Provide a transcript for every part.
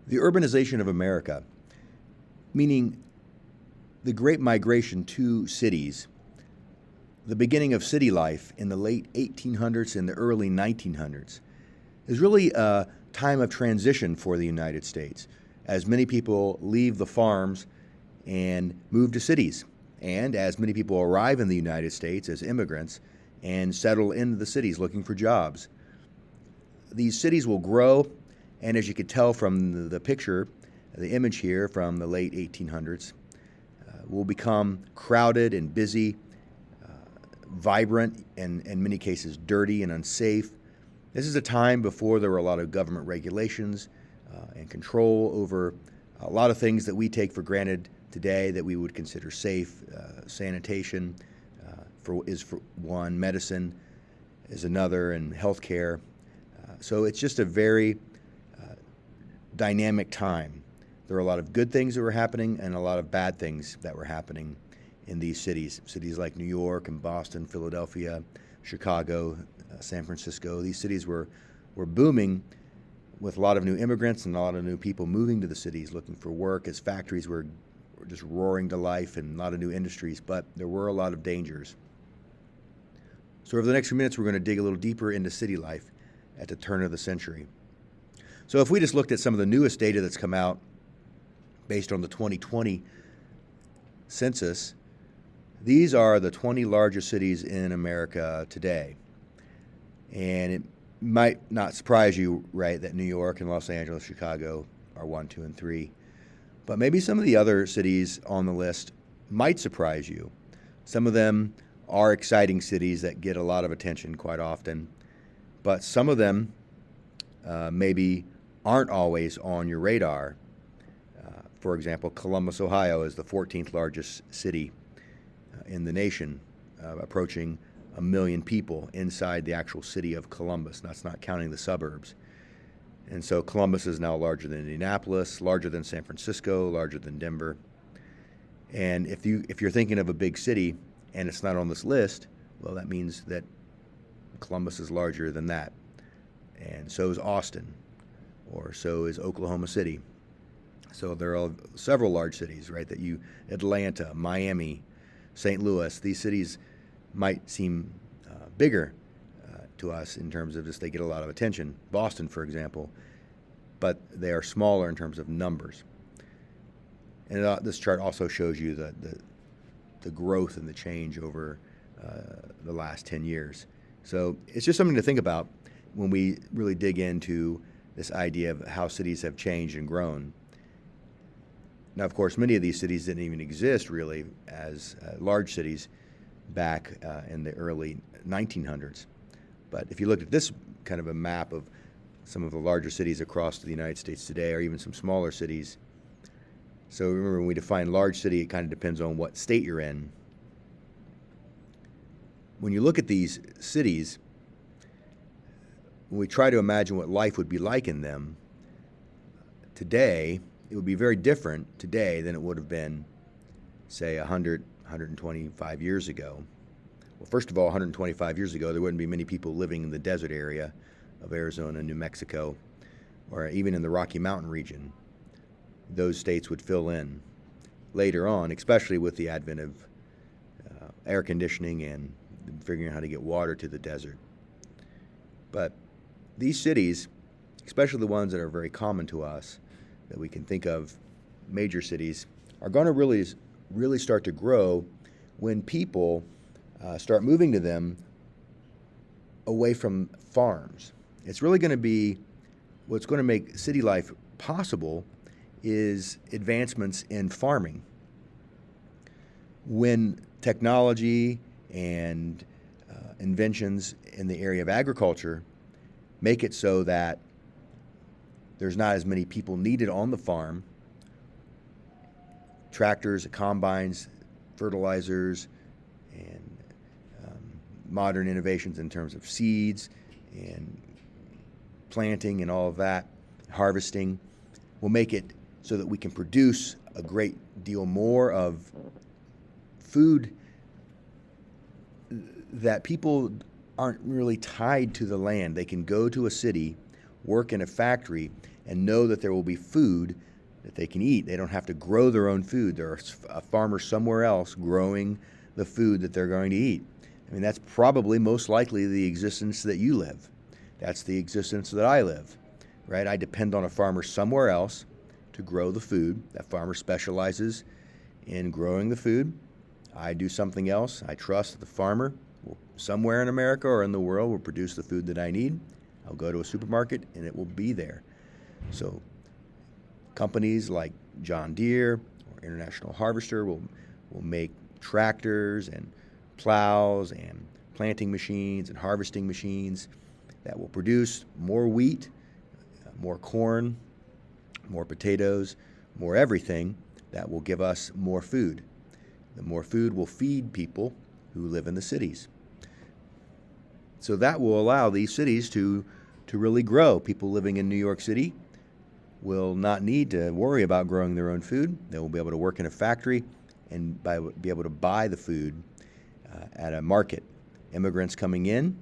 The urbanization of America, meaning the great migration to cities, the beginning of city life in the late 1800s and the early 1900s, is really a time of transition for the United States as many people leave the farms and move to cities, and as many people arrive in the United States as immigrants and settle into the cities looking for jobs. These cities will grow, and as you could tell from the picture, the image here from the late 1800s, will become crowded and busy, vibrant, and in many cases dirty and unsafe. This is a time before there were a lot of government regulations and control over a lot of things that we take for granted today that we would consider safe. Sanitation is for one, medicine is another, and healthcare. So it's just a very dynamic time. There were a lot of good things that were happening and a lot of bad things that were happening in these cities. Cities like New York and Boston, Philadelphia, Chicago, San Francisco. These cities were booming with a lot of new immigrants and a lot of new people moving to the cities looking for work as factories were just roaring to life and a lot of new industries, but there were a lot of dangers. So over the next few minutes, we're going to dig a little deeper into city life at the turn of the century. So if we just looked at some of the newest data that's come out based on the 2020 census, these are the 20 largest cities in America today. And it might not surprise you, right, that New York and Los Angeles, Chicago are 1, 2, and 3. But maybe some of the other cities on the list might surprise you. Some of them are exciting cities that get a lot of attention quite often, but some of them maybe aren't always on your radar. For example, Columbus, Ohio is the 14th largest city in the nation, approaching 1 million people inside the actual city of Columbus. That's not counting the suburbs. And so Columbus is now larger than Indianapolis, larger than San Francisco, larger than Denver. And if you're thinking of a big city and it's not on this list, well, that means that Columbus is larger than that. And so is Austin, or so is Oklahoma City. So there are several large cities, right, Atlanta, Miami, St. Louis. These cities might seem bigger to us in terms of just they get a lot of attention. Boston, for example, but they are smaller in terms of numbers. And this chart also shows you the growth and the change over the last 10 years. So it's just something to think about when we really dig into this idea of how cities have changed and grown. Now, of course, many of these cities didn't even exist really as large cities back in the early 1900s. But if you look at this kind of a map of some of the larger cities across the United States today, or even some smaller cities. So remember, when we define large city, it kind of depends on what state you're in. When you look at these cities, when we try to imagine what life would be like in them today, it would be very different today than it would have been, say, 100, 125 years ago. Well, first of all, 125 years ago, there wouldn't be many people living in the desert area of Arizona, New Mexico, or even in the Rocky Mountain region. Those states would fill in later on, especially with the advent of air conditioning and figuring out how to get water to the desert. But these cities, especially the ones that are very common to us, that we can think of, major cities, are going to really start to grow when people start moving to them away from farms. It's really going to be what's going to make city life possible is advancements in farming. When technology and inventions in the area of agriculture make it so that there's not as many people needed on the farm, tractors, combines, fertilizers, and modern innovations in terms of seeds and planting and all of that, harvesting, will make it so that we can produce a great deal more of food that people aren't really tied to the land. They can go to a city, work in a factory, and know that there will be food that they can eat. They don't have to grow their own food. There's a farmer somewhere else growing the food that they're going to eat. I mean, that's probably most likely the existence that you live. That's the existence that I live, right? I depend on a farmer somewhere else to grow the food. That farmer specializes in growing the food. I do something else. I trust that the farmer will, somewhere in America or in the world, will produce the food that I need. I'll go to a supermarket and it will be there. So companies like John Deere or International Harvester will make tractors and plows and planting machines and harvesting machines that will produce more wheat, more corn, more potatoes, more everything that will give us more food. The more food will feed people who live in the cities. So that will allow these cities to really grow. People living in New York City will not need to worry about growing their own food. They will be able to work in a factory and be able to buy the food at a market. Immigrants coming in,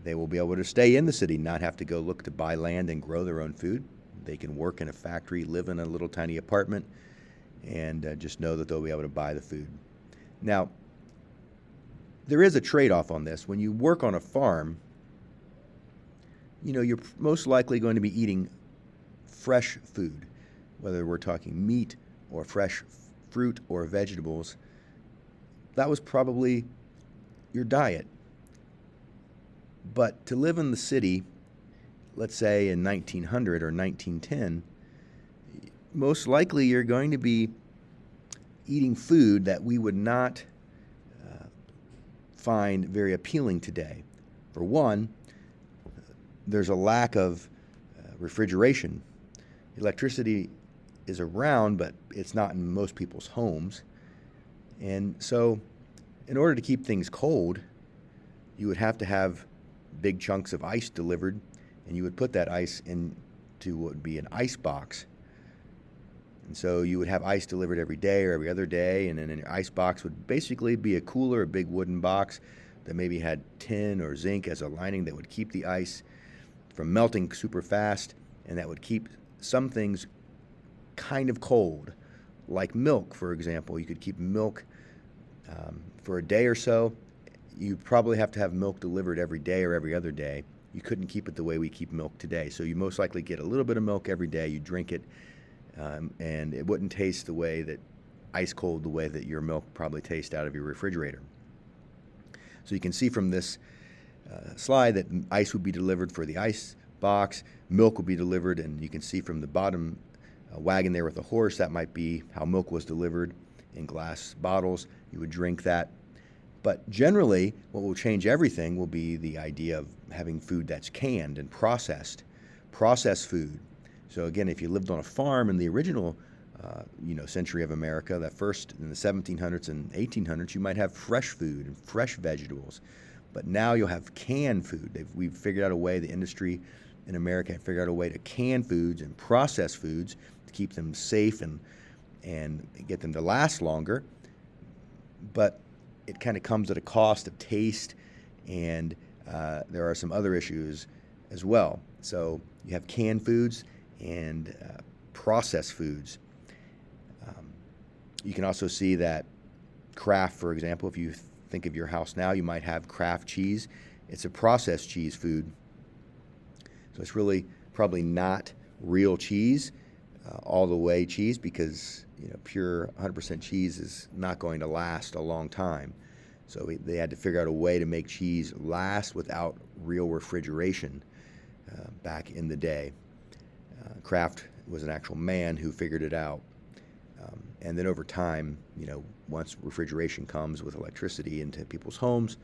they will be able to stay in the city, not have to go look to buy land and grow their own food. They can work in a factory, live in a little tiny apartment, and just know that they'll be able to buy the food. Now, there is a trade-off on this. When you work on a farm, you're most likely going to be eating fresh food, whether we're talking meat or fresh fruit or vegetables. That was probably your diet. But to live in the city, let's say in 1900 or 1910, most likely you're going to be eating food that we would not find very appealing today. For one, there's a lack of refrigeration. Electricity is around, but it's not in most people's homes. And so in order to keep things cold, you would have to have big chunks of ice delivered, and you would put that ice into what would be an ice box. And so you would have ice delivered every day or every other day, and then an ice box would basically be a cooler, a big wooden box that maybe had tin or zinc as a lining that would keep the ice from melting super fast, and that would keep some things kind of cold, like milk, for example. You could keep milk for a day or so. You probably have to have milk delivered every day or every other day. You couldn't keep it the way we keep milk today. So you most likely get a little bit of milk every day. You drink it, and it wouldn't taste the way that ice cold, the way that your milk probably tastes out of your refrigerator. So you can see from this slide that ice would be delivered for the ice box, milk would be delivered, and you can see from the bottom wagon there with the horse, that might be how milk was delivered in glass bottles. You would drink that. But generally, what will change everything will be the idea of having food that's canned and processed food. So again, if you lived on a farm in the original century of America, that first in the 1700s and 1800s, you might have fresh food and fresh vegetables. But now you'll have canned food. We've figured out a way, the industry in America have figured out a way to can foods and process foods to keep them safe and get them to last longer. But it kind of comes at a cost of taste, and there are some other issues as well. So you have canned foods and processed foods. You can also see that Kraft, for example, if you think of your house now, you might have Kraft cheese. It's a processed cheese food. So it's really probably not real cheese, all the way cheese, because pure 100% cheese is not going to last a long time. So they had to figure out a way to make cheese last without real refrigeration back in the day. Kraft was an actual man who figured it out. And then over time, once refrigeration comes with electricity into people's homes,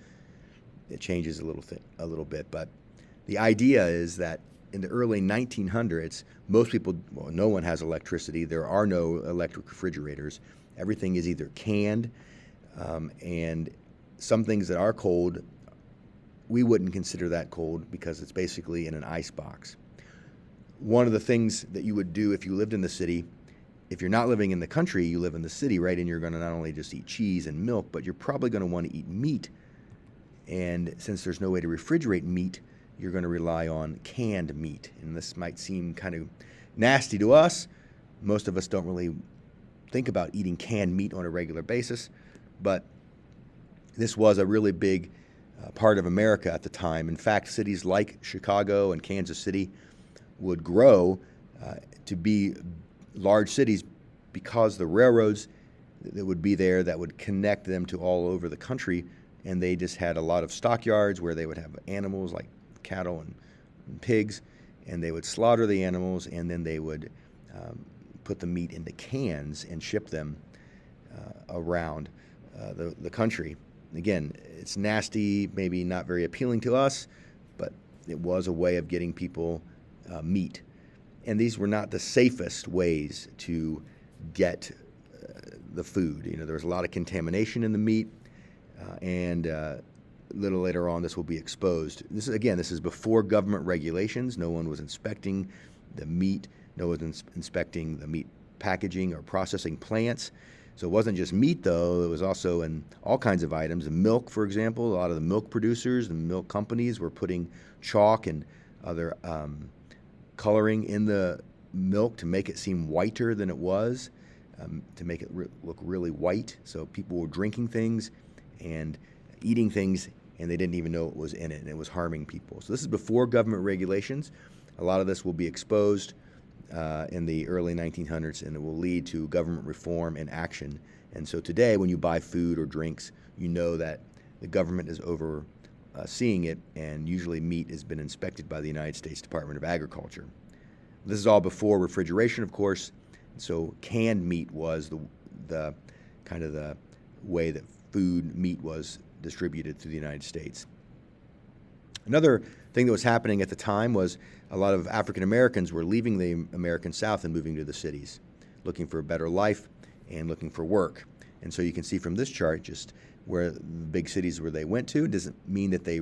it changes a little bit. But the idea is that in the early 1900s, most people, no one has electricity. There are no electric refrigerators. Everything is either canned, and some things that are cold, we wouldn't consider that cold because it's basically in an ice box. One of the things that you would do if you lived in the city, if you're not living in the country, you live in the city, right? And you're going to not only just eat cheese and milk, but you're probably going to want to eat meat. And since there's no way to refrigerate meat, you're going to rely on canned meat. And this might seem kind of nasty to us. Most of us don't really think about eating canned meat on a regular basis, but this was a really big part of America at the time. In fact, cities like Chicago and Kansas City would grow to be large cities because the railroads that would be there that would connect them to all over the country, and they just had a lot of stockyards where they would have animals like cattle and pigs, and they would slaughter the animals, and then they would put the meat into cans and ship them around the country. Again, it's nasty, maybe not very appealing to us, but it was a way of getting people meat. And these were not the safest ways to get the food. There was a lot of contamination in the meat, and a little later on this will be exposed. This is before government regulations. No one was inspecting the meat. No one was inspecting the meat packaging or processing plants. So it wasn't just meat, though. It was also in all kinds of items. Milk, for example, a lot of the milk producers, the milk companies were putting chalk and other coloring in the milk to make it seem whiter than it was, to make it look really white. So people were drinking things and eating things, and they didn't even know what was in it, and it was harming people. So this is before government regulations. A lot of this will be exposed in the early 1900s, and it will lead to government reform and action. And so today, when you buy food or drinks, you know that the government is overseeing it, and usually meat has been inspected by the United States Department of Agriculture. This is all before refrigeration, of course. So canned meat was the kind of the way that meat was distributed through the United States. Another thing that was happening at the time was a lot of African Americans were leaving the American South and moving to the cities, looking for a better life and looking for work. And so you can see from this chart just where the big cities where they went to. It doesn't mean that they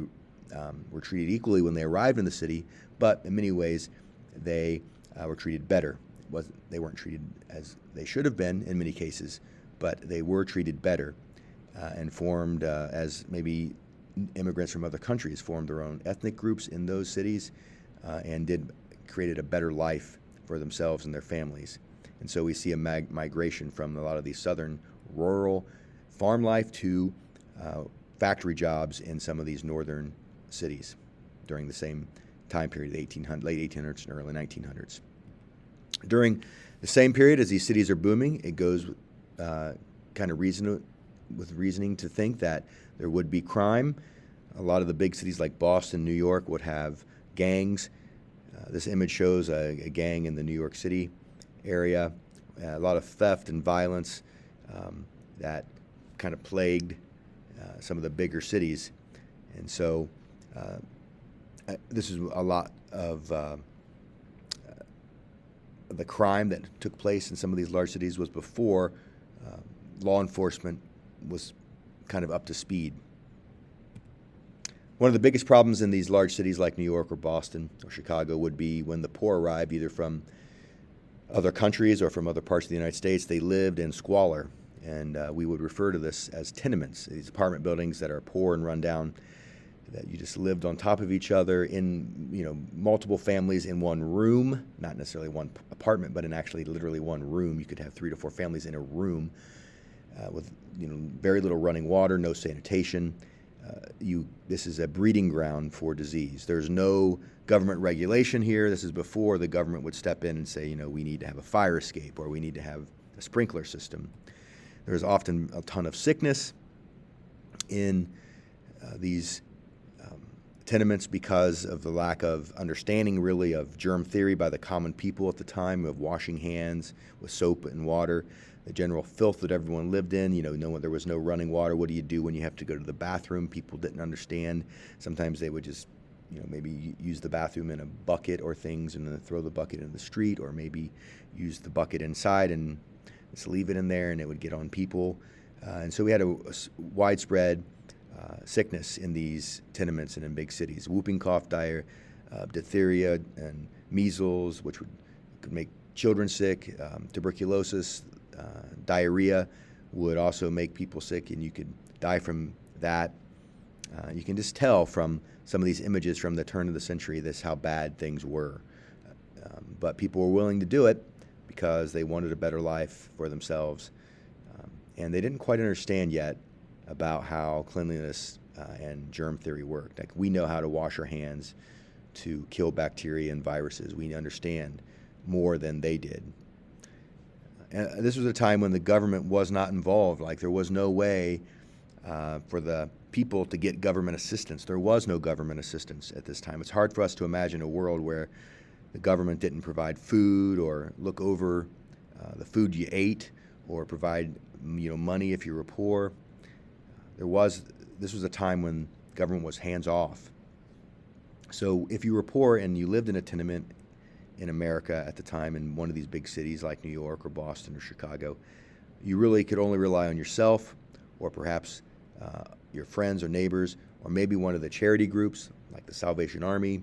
were treated equally when they arrived in the city, but in many ways they were treated better. They weren't treated as they should have been in many cases, but they were treated better and formed as maybe immigrants from other countries formed their own ethnic groups in those cities and created a better life for themselves and their families. And so we see a migration from a lot of these southern rural farm life to factory jobs in some of these northern cities during the same time period, late 1800s and early 1900s. During the same period as these cities are booming, it goes kind of reasoning to think that there would be crime. A lot of the big cities like Boston, New York would have gangs. This image shows a gang in the New York City area. A lot of theft and violence that kind of plagued some of the bigger cities. And so this is a lot of the crime that took place in some of these large cities was before law enforcement was kind of up to speed. One of the biggest problems in these large cities like New York or Boston or Chicago would be when the poor arrived, either from other countries or from other parts of the United States. They lived in squalor, and we would refer to this as tenements, these apartment buildings that are poor and run down, that you just lived on top of each other in, multiple families in one room, not necessarily one apartment, but in actually literally one room. You could have 3 to 4 families in a room with, very little running water, no sanitation. This is a breeding ground for disease. There's no government regulation here. This is before the government would step in and say, we need to have a fire escape or we need to have a sprinkler system. There's often a ton of sickness in these tenements because of the lack of understanding, really, of germ theory by the common people at the time, of washing hands with soap and water, the general filth that everyone lived in. There was no running water. What do you do when you have to go to the bathroom? People didn't understand. Sometimes they would just, maybe use the bathroom in a bucket or things and then throw the bucket in the street, or maybe use the bucket inside and just leave it in there and it would get on people. And so we had a widespread sickness in these tenements and in big cities. Whooping cough, diphtheria, and measles, which could make children sick. Tuberculosis, diarrhea would also make people sick, and you could die from that. You can just tell from some of these images from the turn of the century this how bad things were. But people were willing to do it because they wanted a better life for themselves. And they didn't quite understand yet about how cleanliness and germ theory worked. Like, we know how to wash our hands to kill bacteria and viruses. We understand more than they did. And this was a time when the government was not involved. Like, there was no way for the people to get government assistance. There was no government assistance at this time. It's hard for us to imagine a world where the government didn't provide food or look over the food you ate or provide money if you were poor. This was a time when government was hands off. So if you were poor and you lived in a tenement in America at the time in one of these big cities like New York or Boston or Chicago, you really could only rely on yourself or perhaps your friends or neighbors, or maybe one of the charity groups like the Salvation Army,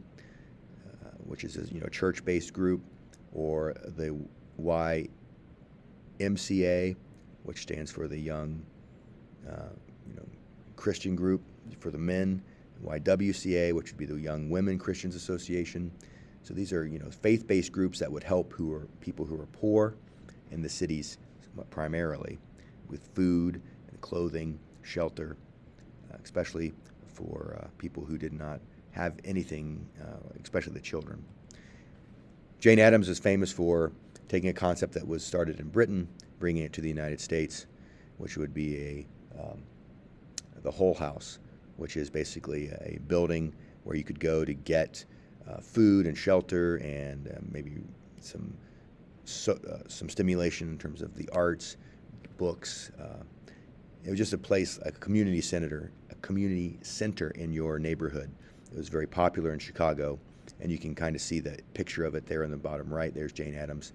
which is a church-based group, or the YMCA, which stands for the Young Christian Group for the men, YWCA, which would be the Young Women Christians Association. So these are faith-based groups that would help people who are poor in the cities primarily with food and clothing, shelter, especially for people who did not have anything, especially the children. Jane Addams is famous for taking a concept that was started in Britain, bringing it to the United States, which would be the whole house, which is basically a building where you could go to get food and shelter and maybe some stimulation in terms of the arts, books. It was just a place, a community center in your neighborhood. It was very popular in Chicago, and you can kind of see the picture of it there in the bottom right. There's Jane Addams.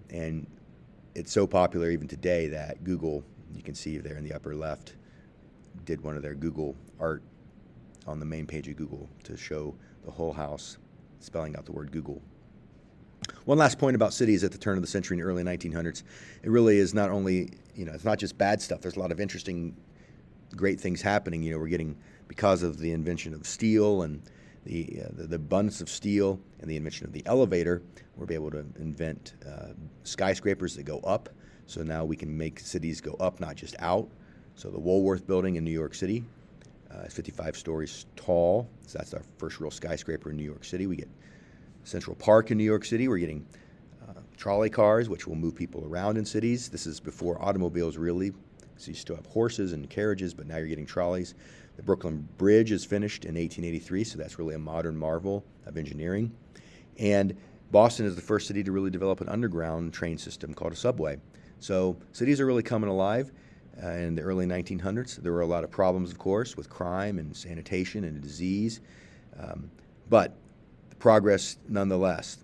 And it's so popular even today that Google, you can see there in the upper left, did one of their Google art on the main page of Google to show the whole house, spelling out the word Google. One last point about cities at the turn of the century in the early 1900s. It really is not only, it's not just bad stuff. There's a lot of interesting, great things happening. We're getting, because of the invention of steel and the abundance of steel and the invention of the elevator, we're able to invent skyscrapers that go up. So now we can make cities go up, not just out. So the Woolworth Building in New York City is 55 stories tall. So that's our first real skyscraper in New York City. We get Central Park in New York City. We're getting trolley cars, which will move people around in cities. This is before automobiles really. So you still have horses and carriages, but now you're getting trolleys. The Brooklyn Bridge is finished in 1883, so that's really a modern marvel of engineering. And Boston is the first city to really develop an underground train system called a subway. So cities are really coming alive in the early 1900s. There were a lot of problems, of course, with crime and sanitation and disease, but the progress nonetheless.